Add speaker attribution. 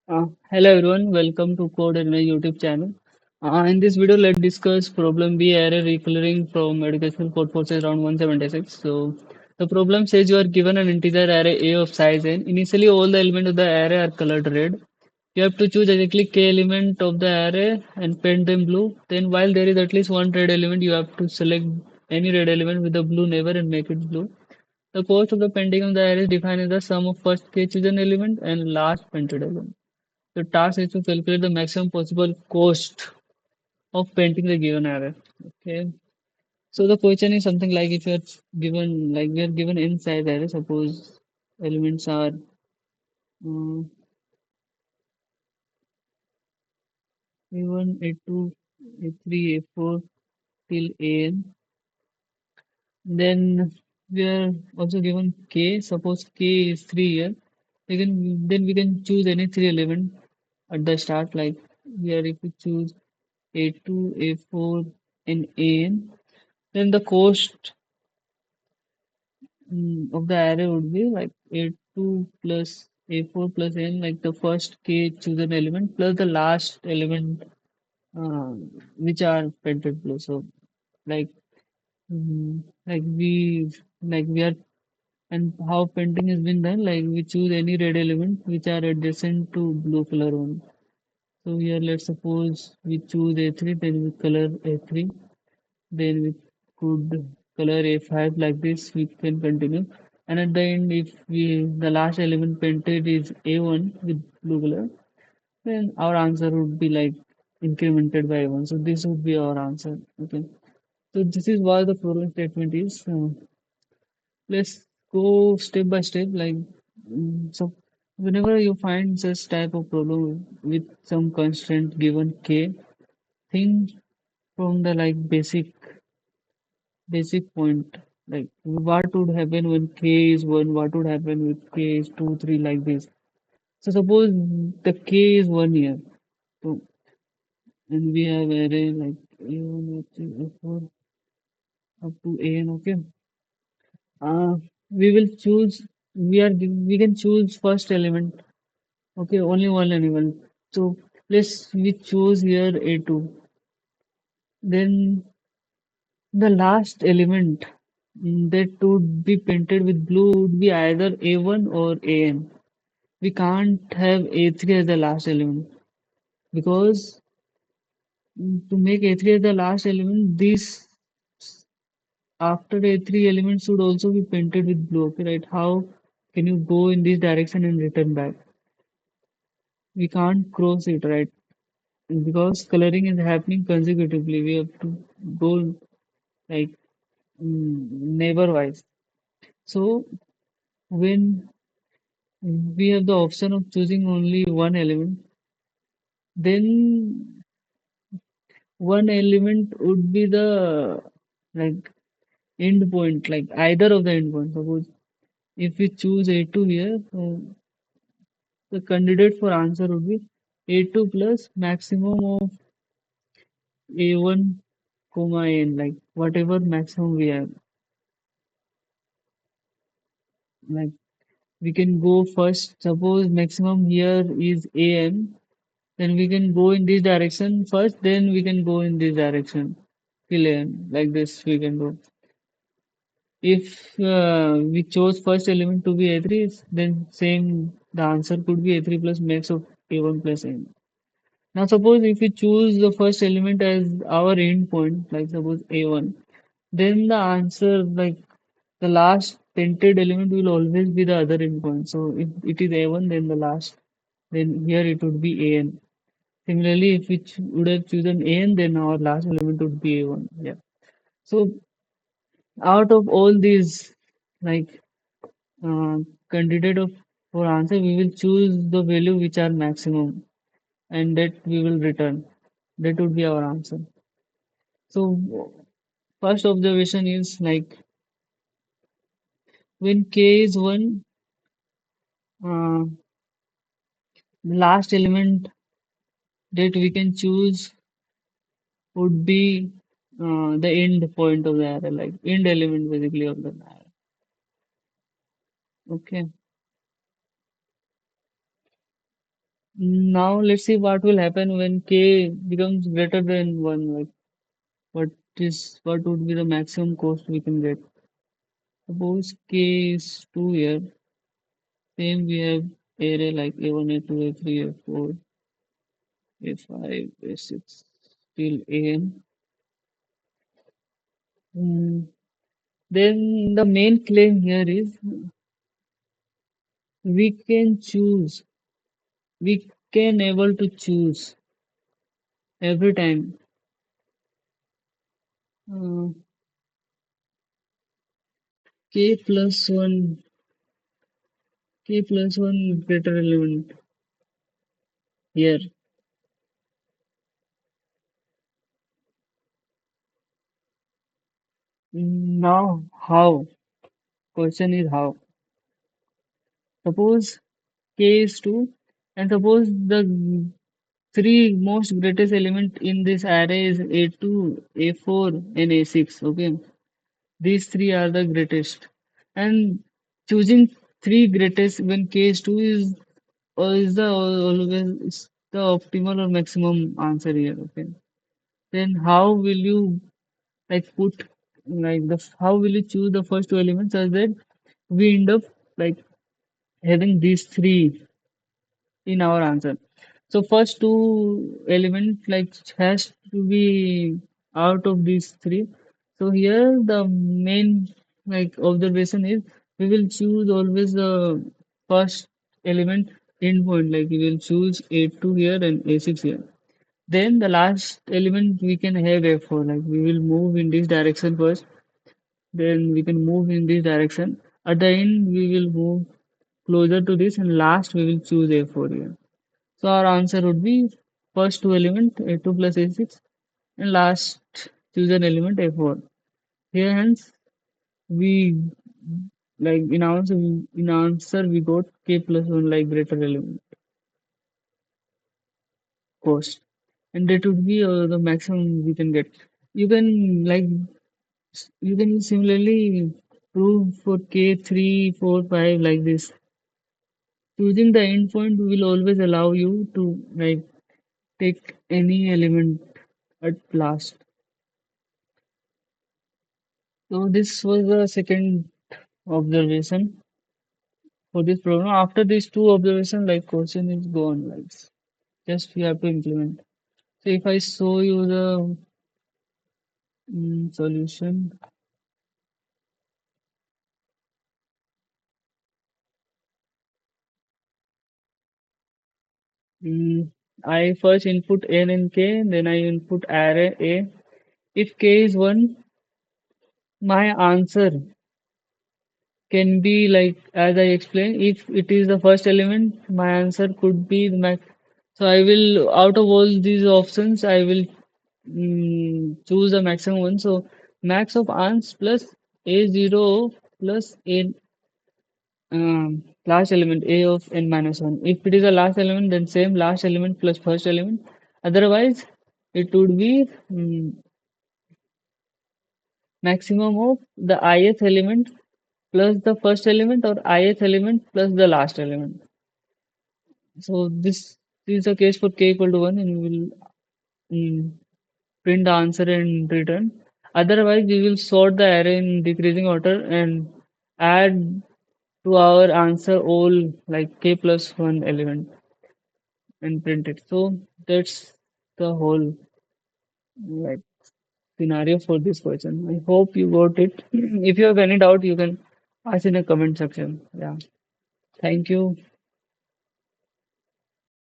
Speaker 1: Hello everyone, welcome to Code and my YouTube channel. In this video, let's discuss problem B array recoloring from educational code forces round 176. So the problem says you are given an integer array A of size n. Initially, all the elements of the array are colored red. You have to choose exactly k element of the array and paint them blue. Then, while there is at least one red element, you have to select any red element with the blue neighbor and make it blue. The cost of the painting of the array is defined as the sum of first k chosen element and last painted element. The task is to calculate the maximum possible cost of painting the given array. Okay. So the question is something like if you are given like we are given n size array, suppose elements are um, A1, A2, A3, A4 till AN. Then we are also given K. Suppose K is 3 here. Then we can choose any three element at the start. Like here, if we choose A2, A4, and AN, then the cost of the array would be like A2 plus A4 plus N, like the first k chosen element plus the last element, uh, which are painted blue. So like like we are, and how painting has been done, like we choose any red element which are adjacent to blue color one. So here let's suppose we choose A3, then we color A3. Then we could color A5 like this, we can continue. And at the end, if we the last element painted is A1 with blue color, then our answer would be like incremented by A1. So this would be our answer. Okay. So this is what the problem statement is. Let's go step by step. Like so, whenever you find such type of problem with some constraint given k, think from the like basic point, like what would happen when k is 1, what would happen with k is 2 3, like this. So suppose the k is 1 here, so and we have array like a1 a3 a4 up to an. Okay, uh we will choose, we can choose first element. Okay, only one element. So we choose here a2. Then the last element that would be painted with blue would be either A1 or AN. We can't have A3 as the last element because to make A3 as the last element, this after A3 element should also be painted with blue. Okay, right? How can you go in this direction and return back? We can't cross it, right? Because coloring is happening consecutively. We have to go like neighbor wise. So when we have the option of choosing only one element, then one element would be the like end point, like either of the end point. Suppose if we choose A2 here, so the candidate for answer would be A2 plus maximum of A1 comma n, like whatever maximum we have. Like we can go first, suppose maximum here is an, then we can go in this direction first, then we can go in this direction till n, like this we can do. If we chose first element to be A3, then same the answer could be A3 plus max of A1 plus n. Now suppose if we choose the first element as our end point, like suppose A1, then the answer, like the last painted element will always be the other end point. So if it is A1, then the last, then here it would be AN. Similarly, if we would have chosen AN, then our last element would be A1. Yeah. So out of all these, like uh, candidate of for answer, we will choose the value which are maximum, and that we will return. That would be our answer. So first observation is like when k is 1, uh, the last element that we can choose would be the end point of the array, like end element basically of the array. Okay. Now let's see what will happen when k becomes greater than 1. Like what would be the maximum cost we can get? Suppose k is 2 here. Same we have array like a1, a2, a3, a4, a5, a6 till an. Mm, then the main claim here is we can choose. We can able to choose every time. Uh, k plus 1, k plus 1 greater element here. Now, how? Question is how. Suppose k is 2 and suppose the three most greatest element in this array is a2, a4 and a6. Okay, these three are the greatest. And choosing three greatest when k is 2 is the always the optimal or maximum answer here. Okay, then how will you like put like the how will you choose the first two elements such that we end up like having these three in our answer. So first two element like has to be out of these three. So here the main like observation is we will choose always the first element endpoint, like we will choose A2 here and A6 here. Then the last element we can have A4, like we will move in this direction first, then we can move in this direction. At the end we will move closer to this and last we will choose A4 here. So our answer would be first two element A2 plus A6 and last chosen element A4. Here hence we like in answer we got K plus 1 like greater element cost, and that would be the maximum we can get. You can like you can similarly prove for K 3, 4, 5 like this. Choosing the endpoint will always allow you to like take any element at last. So this was the second observation for this problem. After these two observations, like question is gone. Like just you have to implement. So if I show you the solution, mm, I first input n and k, then I input array a. If k is 1, my answer can be like as I explained. If it is the first element, my answer could be the max. So I will out of all these options, I will choose the maximum one. So max of ans plus a0 plus a last element a of n minus 1. If it is a last element, then same last element plus first element. Otherwise, it would be maximum of the ith element plus the first element or ith element plus the last element. So this is the case for k equal to 1 and we will print the answer and return. Otherwise, we will sort the array in decreasing order and add to our answer all like k plus 1 element and print it. So that's the whole like scenario for this question. I hope you got it. If you have any doubt, you can ask in a comment section. Yeah. Thank you.